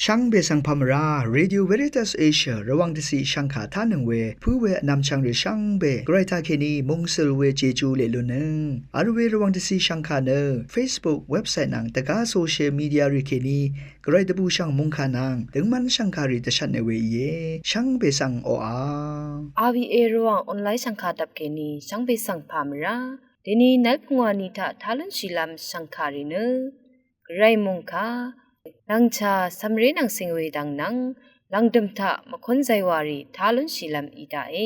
ช่างเบสังพามราเรดิโอเวริตัสเอเชียระวังที่สีช่างขาท่านึงเวผู้เวนำช่างหรือช่างเบไกรทาเคนีมงเซลเวเจจูเลลุนึงอาร์เวระวังที่สีช่างขาเนอ Facebook เว็บไซต์นังตะกาโซเชียลมีเดียริเคนีไกรตะบูช่างมงขานังถึงมันช่างขาริตชันในเวเยช่างเบสังโออาRVA ระวังออนไลน์ช่างขาดับเคนีช่างเบสังพามราเดนีนัลพงวานิทาทาลันชิลามช่างขาริเนไรมงคาลังชาสัมเรนังสิงเวดังนังลังดมทะมคนใจวารีทาลันชิลามอีดาเอ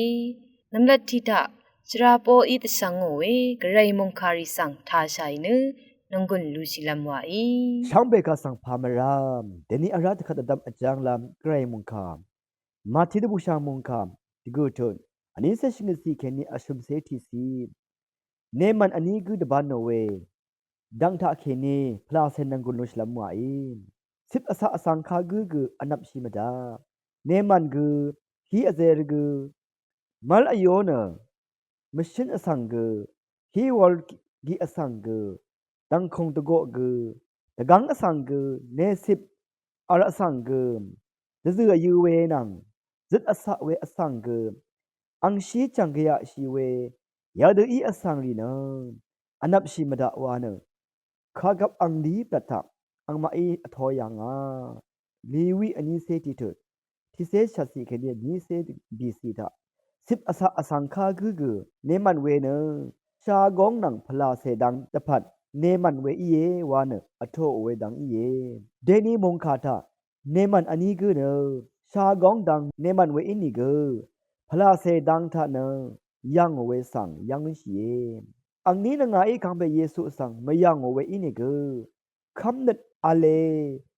น้ำลัดทิทะชราโปอีตสังโอเวกไรมงคาริสังทาชัยเนนงกุนลูชิลามวาอีช่างเบกาสังพามรามเดนีอาราตขัดดำอจางลามไกรมงคามมาทิดบุชามงคามดิกูตุนอันนี้เซชินสีแค่นี้อาชุมเซทีซีเนมันอันนี้กูดบานโนเวดังท่าแค่นี้พลาเซนังกุนลูชิลามวาอีสิบอาสาสังขากูอันนับชิมดาเนมันกูฮีอาเซรกูมัลอโยนะมชินอสังกูฮีวอลกีอสังกูดังคงตะโกกูตะกังอสังกูเนสิบอาระสังกูจะเสือยูเวนังจิตอสะเวอสังกูอังชีจังกยะชีเวยาดูอีอสังลีนะอันนับชิมดาวานะข้ากับอังดีปะทักอังมาอีอทอยังลีวีอันนี้เซติตุที่เซชัดสีแค่นี้นี้เซบีซีดาสิบอาสาอสังขากูเนมันเวเนชากองนังพลาเสดังตะพัดเนมันเวอีเยวาเนอโทเวดังอีเยเดนีมงคาทาเนมันอันนี้กูเนชากองดังเนมันเวอินี่กูพลาเสดังทาเนยังเวสังยังชีเยอันนี้นางไอ้คำเปเยซูสังไม่ยังเวอินี่กูคำนึดอาเล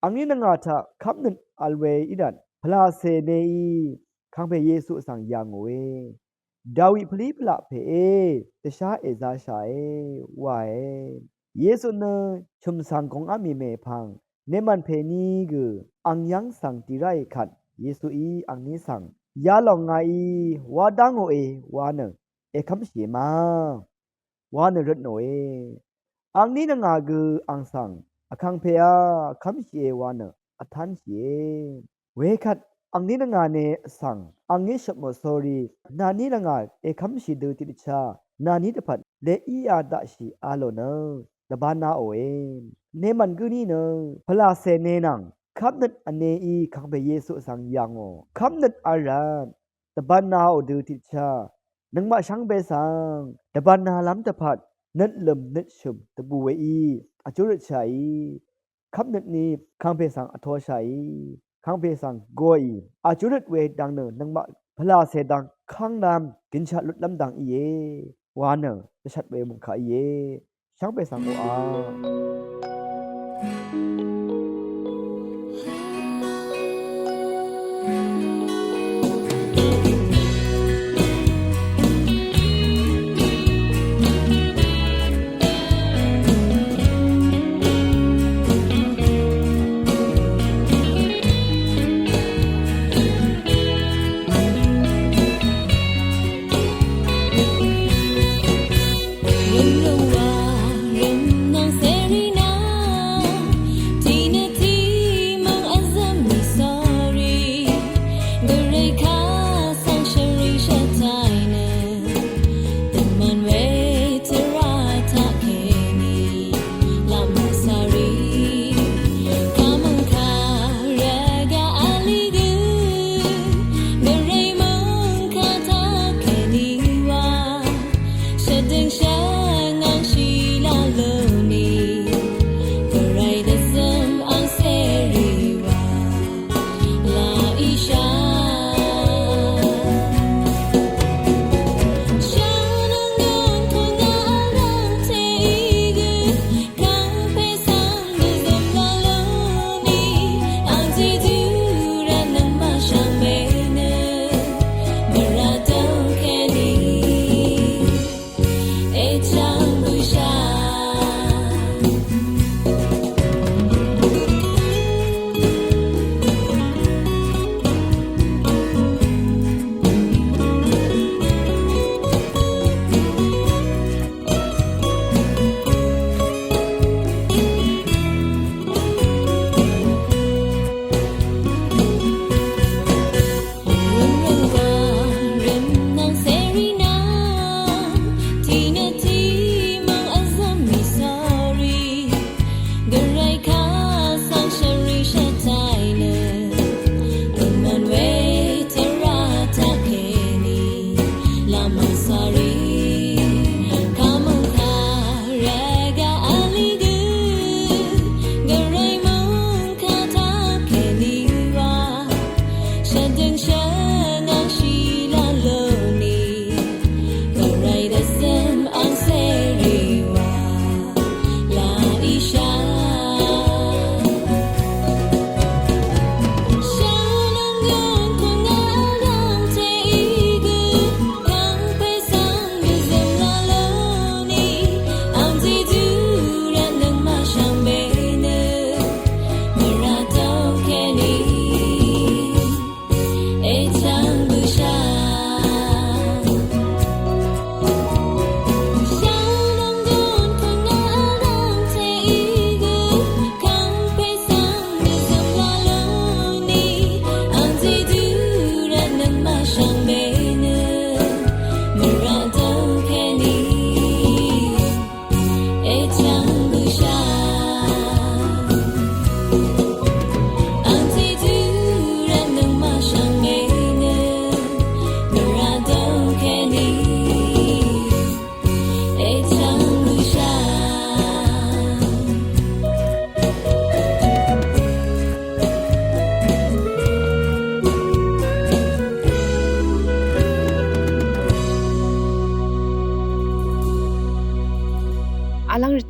อันนี้นางาทาคำนึดอาเวอิดันพลาเสเนอีคำเปเยซูสังยังเวดาวิพลีพละเพตชาเอซาชาเอวาเอเยซูเนชุมสังของอามีเมพังเนมันเพนีกืออังยังสังติไรขัดเยซูอีอังนี้สังยาลองไงวาดังโอเอวาเนเอคัมเสียมาวาเนรดโนเออังนี้นางากืออังสังอคังเพยคัมเสียวาเนอทันเสียเวขัดอังนี้นางาเนสังอังนี้ชมโซรีนานี้นางาเอคัมสีดูติดชานานี้ตะพัดเลอีอาดาชีอาโลเนตะบานาโอเอเนมันกุนี่เนพลาเซเนนังคับนัดอเนอีคังเบเยซูสังยังโอคับนัดอาราตะบานาโอดูติดชานังมาชังเบสังตะบานาล้ำตะพัดนัดลมนัดชุมตะบูเวอีอจุรชัยคับนัดนี้คังเบสังอโทชัยคังเบสังโกยอาจุรเวดังเนนังมาพลาเซดังคังนามกินชาลุดลำดังอีเยวานเนจะชัดเวมุขอีเยช่างเบสังโออา人人哇，人能谁里那？天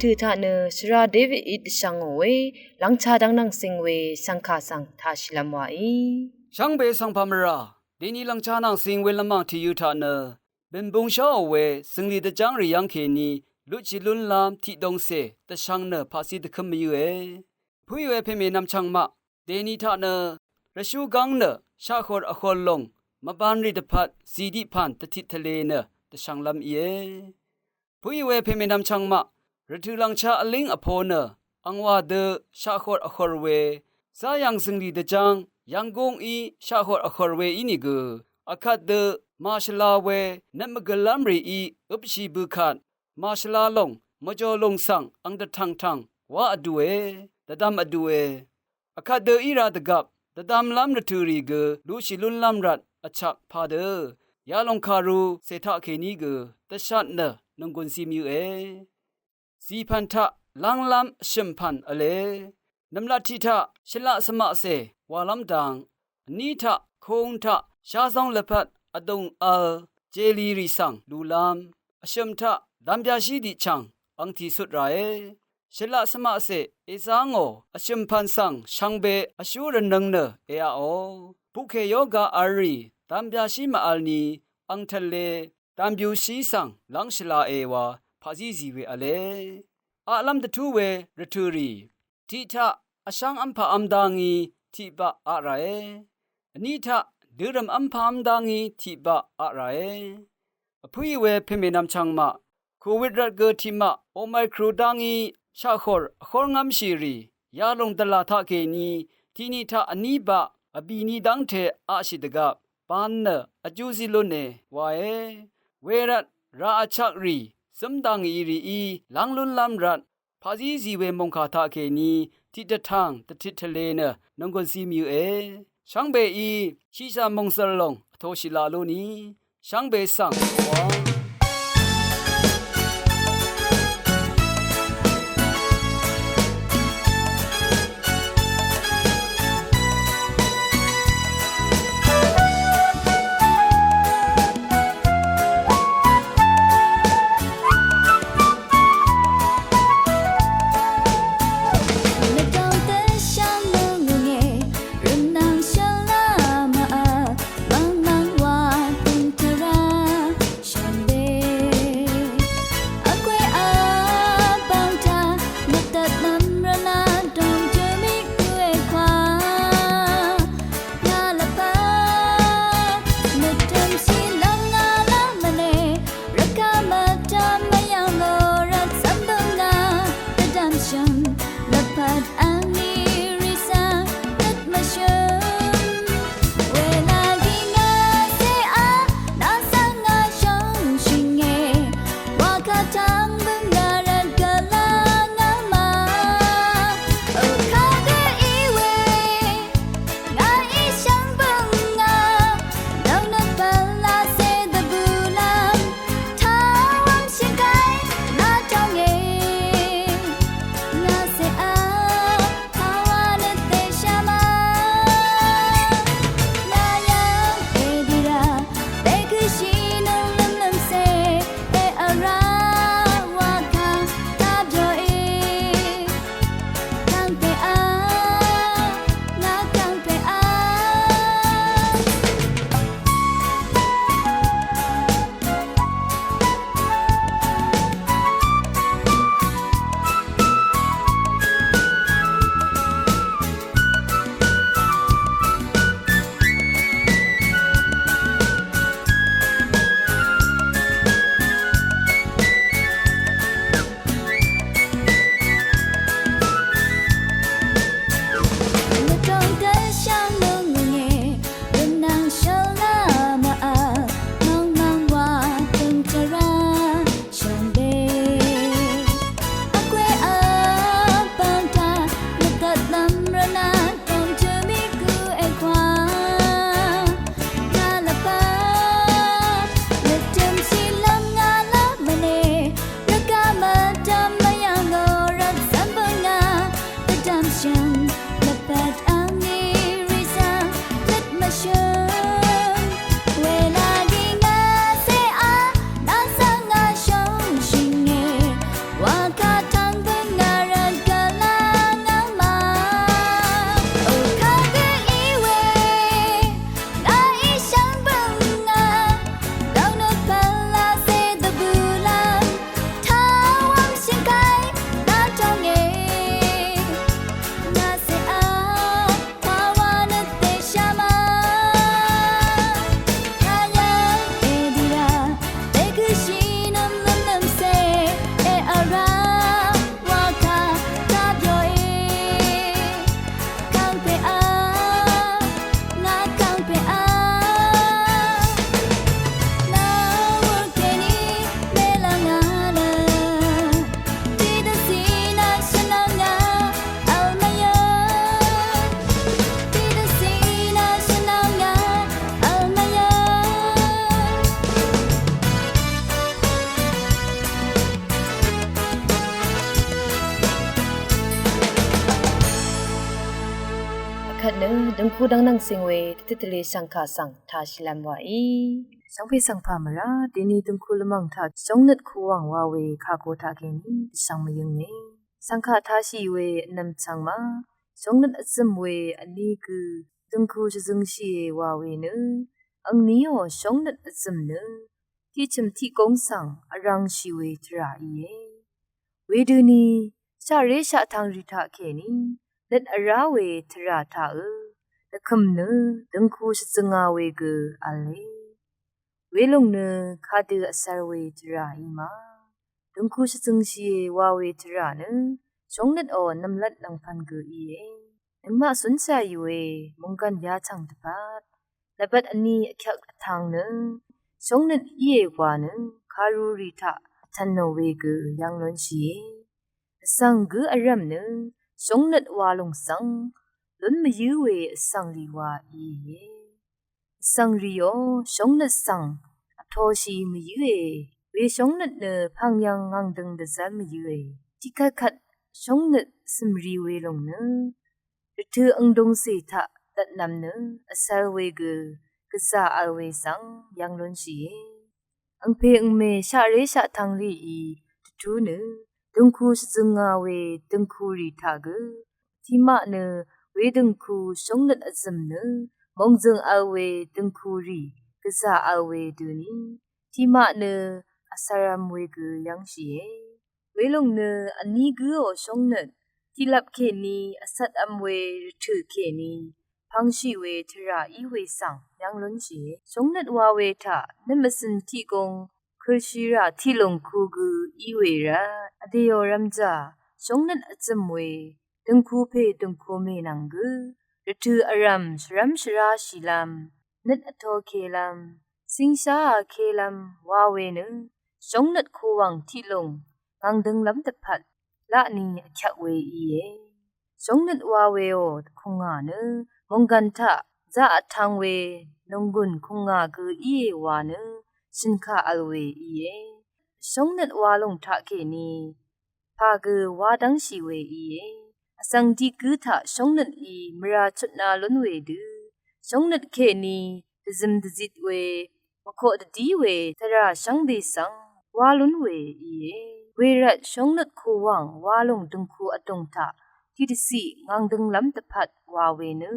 ထုထနစရာဒေးဗစ်ဣတရှန်ဝေလန်ချာဒန်းနန်းစင်ဝေစံခါဆန်သာရှိလမ်ဝါဤ ช่างเบสังพามราดีนี้ลังชานังสิงเวลมังที่ยูทาเนเป็นบงชาเอาเวสิงลีตะจังริยังเคนีลุจิลุนลามที่ดงเซตะช่างเนภาษีตะคมยูเอผู้ยูเอเพเมนำช่างมาเดนี้ทาเนระชูกังเนชาขอดอคอลลงมาบานริตพัดซีดีพันตะทิทะเลเนตะช่างลำเอผู้ยูเอเพเมนำช่างมาระทุลังชาอลิงอโพเนอังวาเดชาขอดอคอลเวซายังสิงลีตะจังยังกงอีชาขอดอคอรเวอีนี่กูอคัดเดมาชลาเวนัมกะลัมรีอีอุปชีบุคัดมาชลาลงมจ่อลงสังอังตะทังทังว่าอดูเอตะดามอดูเออคัดเดอีราตะกับตะดามลัมระทูรีกูลูชิลุนลัมรัดอชักพาเดยาลงคารูเศทะเคนีกูตะชัดเนนงกุนซีมิวเอสีพันทะลังลัมชิมพันอเลนำลาทิทะชละสมะเซวาลัมดังนีทะคงทะชาซองละพัดอดงอัลเจลีริสังลูลามอชมทะดัมยาชีดิชังอังทีสุดไรชละสมะเซเอซางโออชมพันสังชังเบอชูรนังเนเออาโอผู้เคโยกาอารีดัมยาชีมาอัลนีอังทะเลดัมบิวชีสังลังชลาเอวาพาซีซีเวอเลอาลัมตะทูเวรทูรีทิทะอชังอัมพาอัมดางีทิบะอะไรอันนี้ถ้าดืรมอัมพามดังีทิบะอะไรผู้ยเวเพเมนำชังมาโควิดรัดเกิดที่มาโอไมครูดังีชาขอร์งามชีรียาลงตลาดทาเกนีที่นี่ถ้าอันนี้บะอบีนีดังเทอาชิดกับปานเนอจูซิโลเนวาเวรัดราชักรีสมดังอีรีอีลังลุนลำรัดพาซีซีเวมงคาทาเกนีที่ตะทางตะทิทะเลเนนงกอนซีมิวเอช่างเบอีชีซามงสลงโทชิลาโลนีช่างเบสังวา想被คัดนึงดึงคูดังนังสิงเวติตเลสังคาสังทาชิลัมวาอีสังเพสังพามราดินีดึงคูละมังทาจงนึดคูวังวาเวคาโกทาเกนีสังมยึงเนสังคาทาชีเวนำจังมาจงนึดอซึมเวอันนี้คือดึงคูจะซึงชีวาเวนึอังนี้อ๋อจงนึดอซึมนึที่จำที่กงสังอรังชีเวทราอีเวดูนีชาเรชะทางริทาเคนีเล็ดอราเวทราทาตะคำเนดึงคูชซึงอาเวกอัลเลเวลงเนคาดืออสารเวทราอีมาดึงคูชซึงชีวาเวทราเนชงเล็ดอ่อนนำลัดนังพันกอีนังมาสนใจอยู่มงกันยาชังตะพัดและบัดอันนี้แค่ทางเนชงเล็ดอีกว่าเนคารูริทาทันโนเวกยังล้นชีสังกอารมเนชงเล็ดวาลงสังล้นมายื้อเวสังลีวาอีสังริโอชงเล็ดสังทอชีมายื้อเวชงเล็ดเนพังยังงังดึงเดซันมายื้อที่ขัดชงเล็ดสมรีเวลงเนฤทธิ์อังดงเสถะตัดนำเนอสารเวกกษาอาเวสังยังล้นชีอังเพอังเมชาเรชะทางรีอีทูเนดึงคูซึงอาเวดึงคูรีทากที่มาเนเวดึงคูชงเล็ดอซึมเนมงจึงอาเวดึงคูรีกษาอาเวดูนีที่มาเนอสารามเวกยังชีเวลงเนอันนี้กือชงเล็ดที่ลับเคนีอสัตอัมเวถือเคนีพังชีเวทราอีเวสังยังล้นชีชงเล็ดวาเวทะนมสินที่กงครชีราที่ลงคูกูอีเวระอเดยรัมจาชงนัดอจมเวดึงคูเพดึงคูเมนังกุรทูอารัมชรัมชราชิลัมนัดอโทเคลัมสิงชาเคลัมวาเวนึชงนัดคูวังที่ลงกังดึงลัมตะพัดละนีขะเวอีชงนัดวาเวโอคงานึมงกันทะจะอทังเวนงกุนคงากุอีวานึสินค้าอลเวอีชงนัดวาลงทะเคนีพากวาดังชีเวอีอสังดีกุทะชงนัดอีมราชุดนาลุนเวดูชงนัดเคนีดซิมดซิดเวมโคดดีเวทราชังเบสังวาลุนเวอีเวรัดชงนัดคูวังวาลงดึงคูอตงทะที่ดิสีงังดึงลำตะพัดวาเวนึ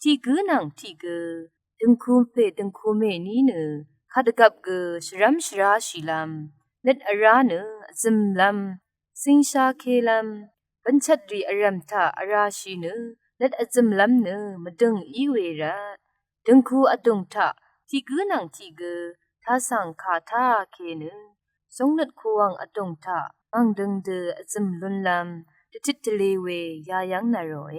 ที่กุนังที่กดึงคูเปดึงคูเมนีเนขัดกับชรัมชราชิลัมเล็ดอาราเนซิมลัมสิงชาเคลัมบัญชัดรีอารัมทาอาราชีเนเล็ดอซิมลัมเนมดึงอีเวระดึงคูอดงทะที่กุนังที่ทาสังคาทาเคเนสงเล็ดคูวังอดงทะอังดึงเดอซิมลุนลัมติดทะเลเวยายังนารอย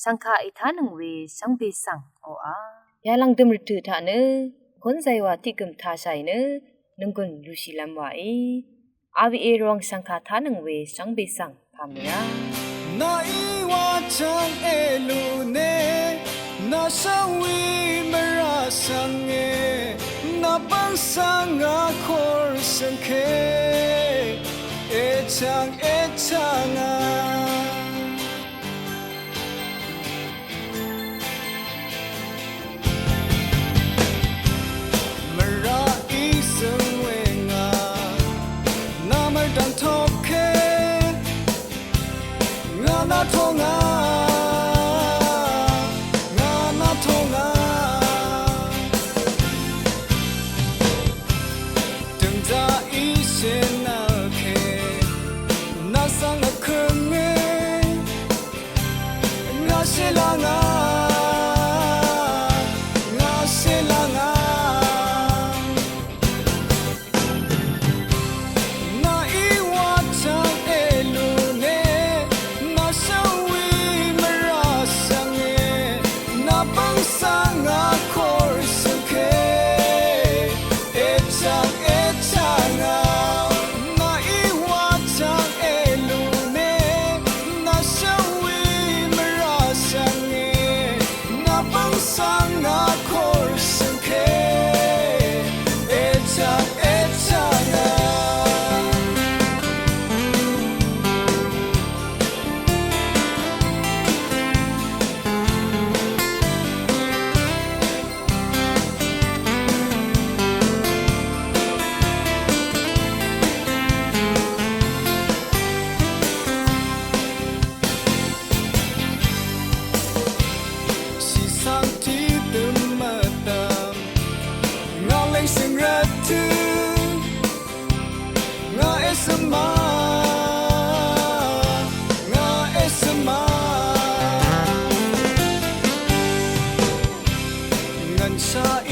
สังคาอิทานังเวสังเบสังโออายาลังดมริถือทะเนคนใจว่าที่กึมทาใส่เนนึงกุนลูชิลัมว่าอาวีเอรองสังคาทานังเวสังเบสังพามรานาอีวาจังเอลูเนนาสังวีมราสังเอนาปังสังอาคอร์สังเคเอจังอานาทงางานาทงาถึงจะอีเชนาเคนาสังเคง sa